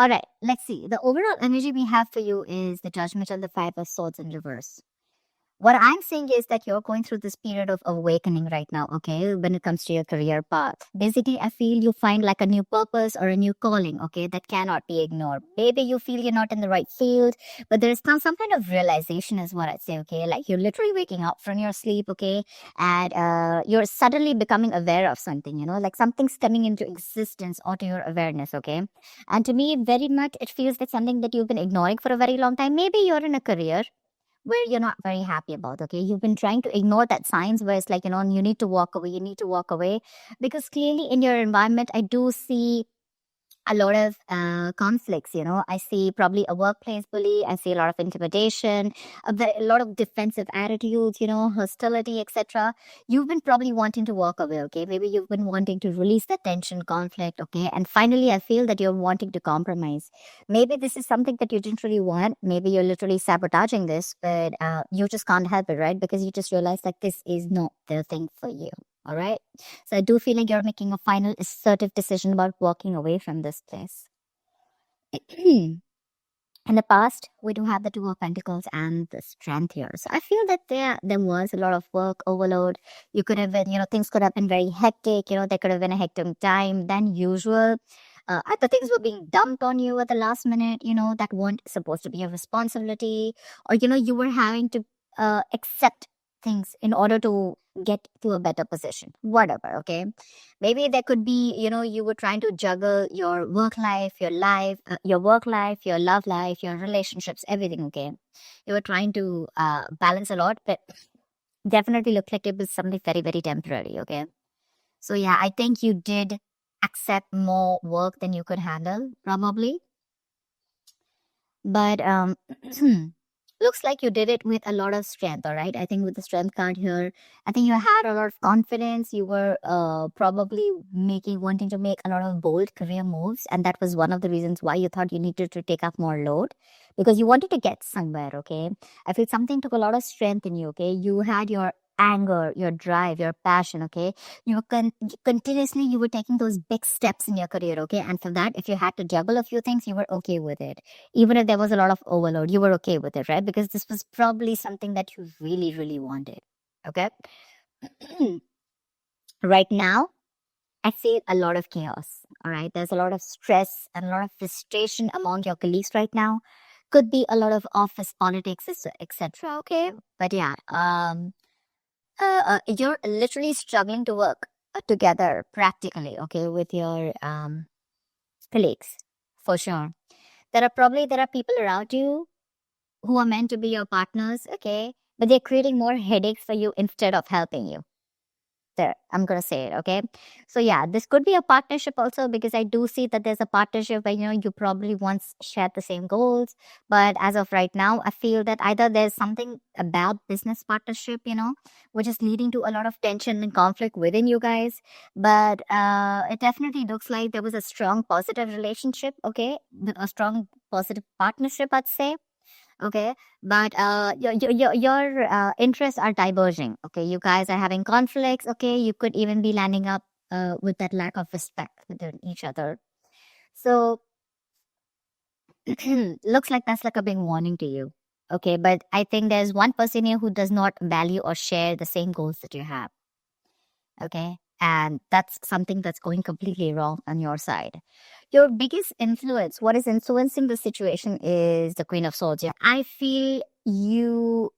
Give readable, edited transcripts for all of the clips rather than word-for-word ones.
All right, let's see. The overall energy we have for you is the Judgment and the Five of Swords in reverse. What I'm saying is that you're going through this period of awakening right now, okay, when it comes to your career path. Basically, I feel you find like a new purpose or a new calling, okay, that cannot be ignored. Maybe you feel you're not in the right field, but there's some kind of realization, is what I'd say, okay? Like you're literally waking up from your sleep, okay, and you're suddenly becoming aware of something, like something's coming into existence or to your awareness, okay? And to me, very much, it feels like something that you've been ignoring for a very long time. Maybe you're in a career where you're not very happy about, okay? You've been trying to ignore that signs where it's like, you need to walk away, because clearly in your environment, I do see a lot of conflicts. I see probably a workplace bully. I see a lot of intimidation, a lot of defensive attitudes, hostility, etc. You've been probably wanting to walk away, okay? Maybe you've been wanting to release the tension, conflict, okay? And finally, I feel that you're wanting to compromise. Maybe this is something that you didn't really want. Maybe you're literally sabotaging this, but you just can't help it, right? Because you just realize that this is not the thing for you. All right. So I do feel like you're making a final assertive decision about walking away from this place. In the past, we do have the Two of Pentacles and the Strength here. So I feel that there was a lot of work overload. You could have been, things could have been very hectic. There could have been a hectic time than usual. The things were being dumped on you at the last minute, that weren't supposed to be a responsibility. Or, you were having to accept things in order to get to a better position, whatever, okay? Maybe there could be, you were trying to juggle your work life, your work life, your love life, your relationships, everything, okay? You were trying to balance a lot, but definitely looked like it was something very, very temporary, okay? So yeah, I think you did accept more work than you could handle, probably. But looks like you did it with a lot of strength, all right? I think with the strength card here, I think you had a lot of confidence. You were probably wanting to make a lot of bold career moves. And that was one of the reasons why you thought you needed to take up more load, because you wanted to get somewhere, okay? I feel something took a lot of strength in you, okay? You had your anger, your drive, your passion, okay? Continuously, you were taking those big steps in your career, okay? And for that, if you had to juggle a few things, you were okay with it. Even if there was a lot of overload, you were okay with it, right? Because this was probably something that you really, really wanted. Okay. Right now, I see a lot of chaos. All right. There's a lot of stress and a lot of frustration among your colleagues right now. Could be a lot of office politics, etc. Okay. But yeah, you're literally struggling to work together practically, okay, with your colleagues, for sure. There are people around you who are meant to be your partners, okay, but they're creating more headaches for you instead of helping you. There, I'm gonna say it, okay. So yeah, this could be a partnership also, because I do see that there's a partnership where you probably once shared the same goals, but as of right now, I feel that either there's something about business partnership, which is leading to a lot of tension and conflict within you guys. But it definitely looks like there was a strong positive relationship, okay, a strong positive partnership, I'd say. Okay, but your interests are diverging. Okay, you guys are having conflicts. Okay, you could even be landing up with that lack of respect within each other. So looks like that's like a big warning to you. Okay, but I think there's one person here who does not value or share the same goals that you have. Okay, and that's something that's going completely wrong on your side. Your biggest influence, what is influencing the situation, is the Queen of Swords. Yeah, I feel you're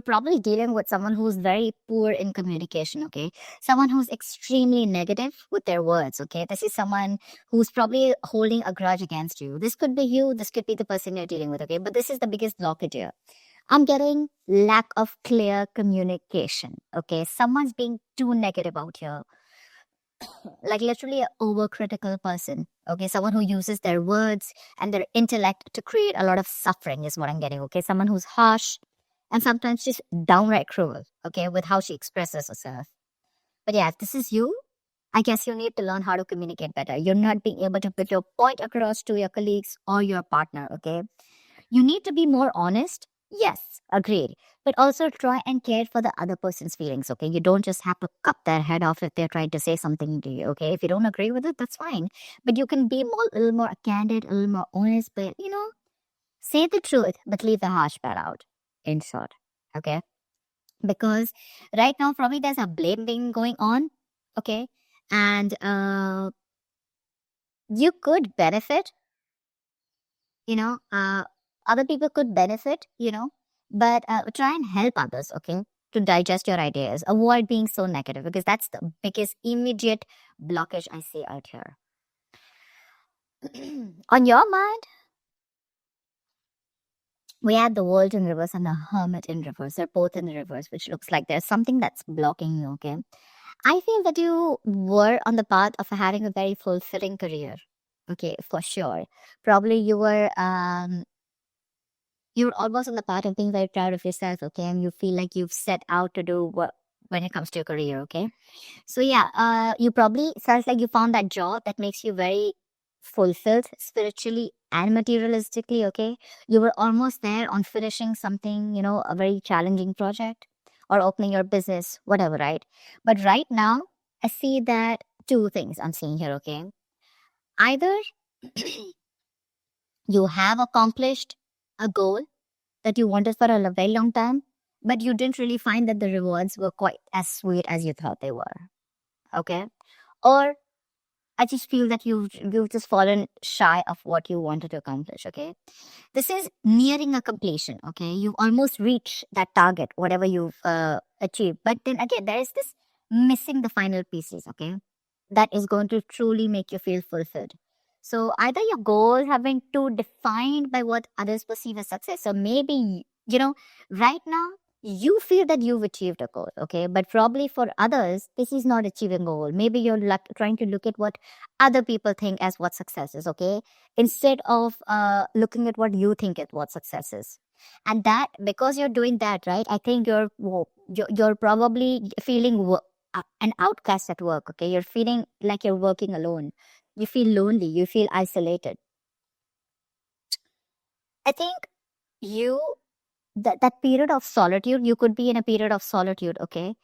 probably dealing with someone who's very poor in communication, okay? Someone who's extremely negative with their words, okay? This is someone who's probably holding a grudge against you. This could be you, this could be the person you're dealing with, okay? But this is the biggest blockage here. I'm getting lack of clear communication, okay? Someone's being too negative out here, like literally an overcritical person, okay? Someone who uses their words and their intellect to create a lot of suffering is what I'm getting, okay? Someone who's harsh and sometimes just downright cruel, okay, with how she expresses herself. But yeah, if this is you, I guess you need to learn how to communicate better. You're not being able to put your point across to your colleagues or your partner, okay? You need to be more honest Yes, agreed. But also try and care for the other person's feelings, okay? You don't just have to cut their head off if they're trying to say something to you, okay? If you don't agree with it, that's fine. But you can be a little more candid, a little more honest, but, say the truth, but leave the harsh part out, in short, okay? Because right now, probably there's a blame game going on, okay? And you could benefit, you know, uh, other people could benefit, but try and help others, okay, to digest your ideas. Avoid being so negative because that's the biggest immediate blockage I see out here. On your mind, we have the world in reverse and the hermit in reverse. They're both in the reverse, which looks like there's something that's blocking you, okay? I feel that you were on the path of having a very fulfilling career. Okay, for sure. Probably you're almost on the path of being very proud of yourself, okay? And you feel like you've set out to do what when it comes to your career, okay? So yeah, you probably felt like you found that job that makes you very fulfilled spiritually and materialistically, okay? You were almost there on finishing something, a very challenging project or opening your business, whatever, right? But right now, I see that two things I'm seeing here, okay? Either you have accomplished a goal that you wanted for a very long time, but you didn't really find that the rewards were quite as sweet as you thought they were, okay? Or I just feel that you've just fallen shy of what you wanted to accomplish, okay? This is nearing a completion, okay? You've almost reached that target, whatever you've achieved. But then again, there is this missing the final pieces, okay? That is going to truly make you feel fulfilled. So either your goals have been too defined by what others perceive as success, or maybe, right now you feel that you've achieved a goal, okay? But probably for others, this is not achieving a goal. Maybe you're trying to look at what other people think as what success is, okay? Instead of looking at what you think is what success is. And that, because you're doing that, right? I think you're probably feeling an outcast at work, okay? You're feeling like you're working alone. You feel lonely. You feel isolated. I think you that period of solitude, you could be in a period of solitude, okay?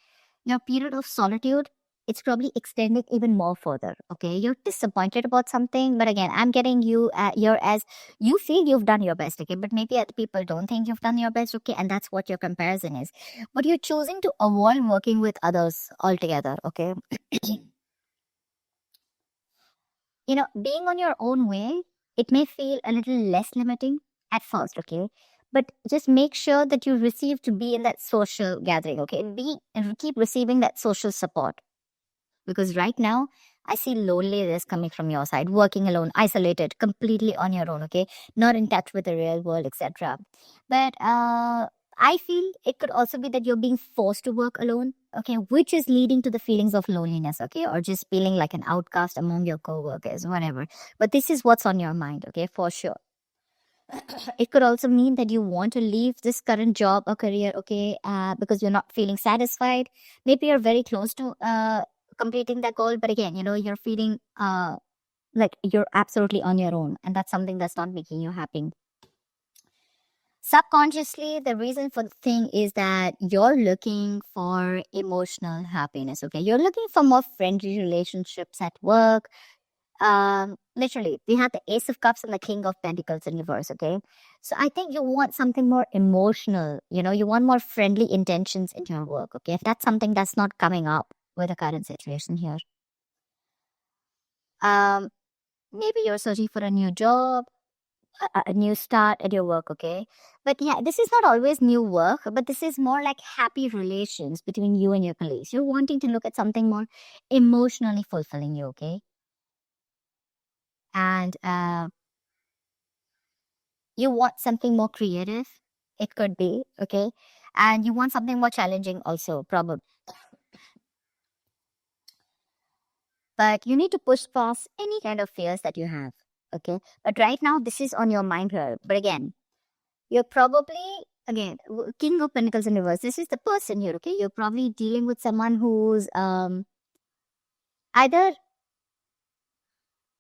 Your period of solitude, it's probably extended even more further, okay? You're disappointed about something, but again, I'm getting you you're as you feel you've done your best, okay? But maybe other people don't think you've done your best, okay? And that's what your comparison is. But you're choosing to avoid working with others altogether, okay? Being on your own way, it may feel a little less limiting at first, okay? But just make sure that you receive to be in that social gathering, okay? And keep receiving that social support. Because right now, I see loneliness coming from your side, working alone, isolated, completely on your own, okay? Not in touch with the real world, etc. But I feel it could also be that you're being forced to work alone, okay, which is leading to the feelings of loneliness, okay, or just feeling like an outcast among your coworkers, whatever. But this is what's on your mind, okay, for sure. It could also mean that you want to leave this current job or career, okay, because you're not feeling satisfied. Maybe you're very close to completing that goal, but again, you're feeling like you're absolutely on your own, and that's something that's not making you happy. Subconsciously, the reason for the thing is that you're looking for emotional happiness, okay? You're looking for more friendly relationships at work. Literally, we have the Ace of Cups and the King of Pentacles in reverse, okay? So I think you want something more emotional, you want more friendly intentions in your work, okay? If that's something that's not coming up with the current situation here. Um, Maybe you're searching for a new job, a new start at your work, okay? But yeah, this is not always new work, but this is more like happy relations between you and your colleagues. You're wanting to look at something more emotionally fulfilling you, okay? And you want something more creative, it could be, okay? And you want something more challenging also, probably. But you need to push past any kind of fears that you have, okay? But right now, this is on your mind here. But again, you're probably, again, King of Pentacles in reverse. This is the person here, okay? You're probably dealing with someone who's either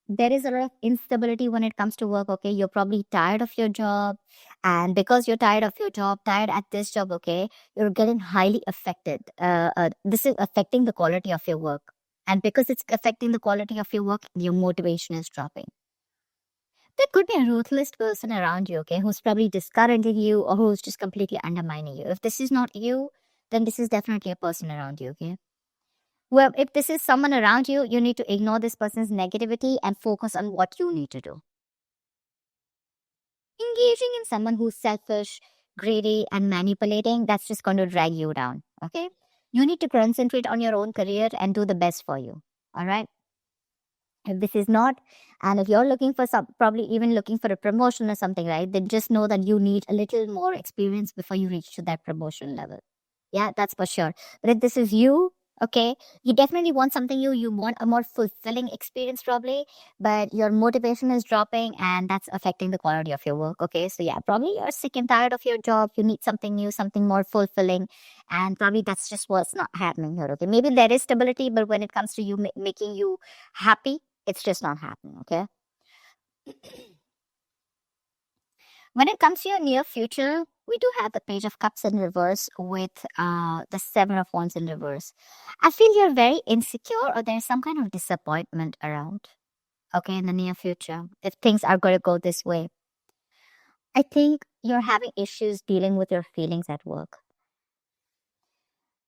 there is a lot of instability when it comes to work, okay? You're probably tired of your job, And because you're tired of your job, tired at this job, okay, you're getting highly affected. This is affecting the quality of your work. And because it's affecting the quality of your work, your motivation is dropping. There could be a ruthless person around you, okay, who's probably discouraging you or who's just completely undermining you. If this is not you, then this is definitely a person around you, okay? Well, if this is someone around you, you need to ignore this person's negativity and focus on what you need to do. Engaging in someone who's selfish, greedy, and manipulating, that's just going to drag you down, okay? You need to concentrate on your own career and do the best for you, all right? If this is not, and if you're looking for some, probably even looking for a promotion or something, right, then just know that you need a little more experience before you reach to that promotion level. Yeah, that's for sure. But if this is you, okay, you definitely want something new. You want a more fulfilling experience, probably, but your motivation is dropping and that's affecting the quality of your work. Okay, so yeah, probably you're sick and tired of your job. You need something new, something more fulfilling, and probably that's just what's not happening here. Okay, maybe there is stability, but when it comes to you making you happy, it's just not happening. Okay. When it comes to your near future, we do have the Page of Cups in reverse with the Seven of Wands in reverse. I feel you're very insecure or there's some kind of disappointment around, okay, in the near future, if things are going to go this way. I think you're having issues dealing with your feelings at work.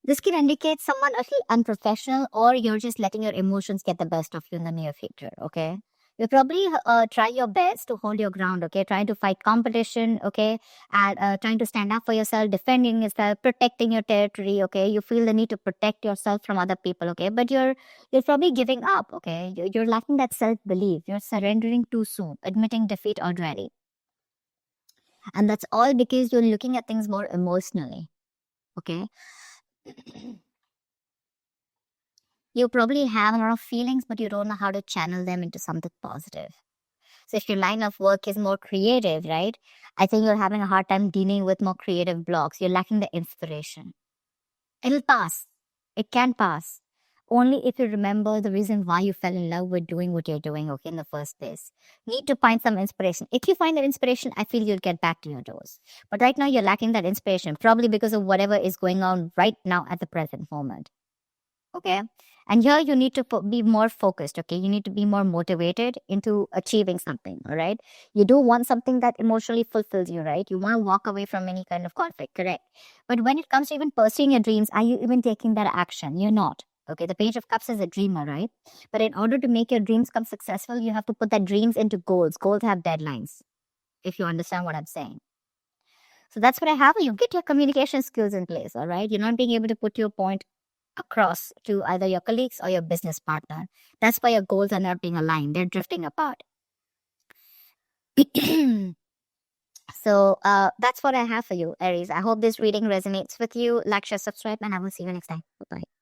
This can indicate someone a little unprofessional or you're just letting your emotions get the best of you in the near future, okay? You probably try your best to hold your ground, okay? Trying to fight competition, okay? And trying to stand up for yourself, defending yourself, protecting your territory, okay? You feel the need to protect yourself from other people, okay? But you're probably giving up, okay? You're lacking that self-belief. You're surrendering too soon, admitting defeat already. And that's all because you're looking at things more emotionally, okay? You probably have a lot of feelings, but you don't know how to channel them into something positive. So if your line of work is more creative, right? I think you're having a hard time dealing with more creative blocks. You're lacking the inspiration. It'll pass. It can pass. Only if you remember the reason why you fell in love with doing what you're doing, okay, in the first place. Need to find some inspiration. If you find that inspiration, I feel you'll get back to your doors. But right now, you're lacking that inspiration, probably because of whatever is going on right now at the present moment. Okay. And here you need to be more focused. Okay. You need to be more motivated into achieving something. All right. You do want something that emotionally fulfills you, right? You want to walk away from any kind of conflict, correct? But when it comes to even pursuing your dreams, are you even taking that action? You're not. Okay. The Page of Cups is a dreamer, right? But in order to make your dreams come successful, you have to put that dreams into goals. Goals have deadlines, if you understand what I'm saying. So that's what I have. You get your communication skills in place. All right. You're not being able to put your point across to either your colleagues or your business partner. That's why your goals are not being aligned. They're drifting apart. So that's what I have for you, Aries. I hope this reading resonates with you. Like, share, subscribe, and I will see you next time. Bye-bye.